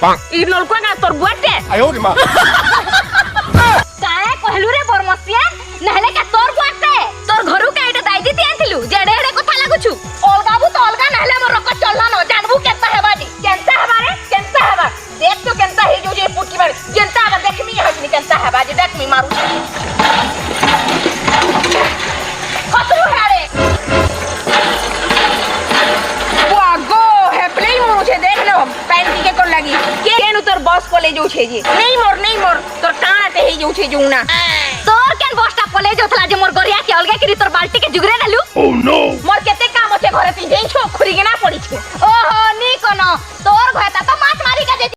इ नलकुआ का तोर बुआटे 哎呦我的妈！ काहे कहलु रे बरमसिया नहले का तोर बुआटे तोर घरु का एटा दाई दिती आथिलु जेडे एडे कथा लागुछु अलगाबु तो अलगा नहले मोर रक चलना न जानबु केता हेबा दी केनता हेबा रे केनता हेबा देख तो केनता हे जो जे पुटकी बाड़ी जेनता हेबा देखमी हसनी केनता हेबा जे देख मी मारू खतरू हारे वागो हेपले मुझे देख लो पैंटी के कोन लागी केनु तोर बॉस कॉलेज उछे जे नहीं मोर तोर काना ते हे उछे जुना तोर केन बॉसटा कॉलेज उथला जे मोर गरिया के अलगे करी तोर बाल्टी के जुगरे डालू Oh no! मोर केते काम होते घरे ती जेई छो खुरी के ना पड़ी छो ओहो नी कोनो तोर घता तो मात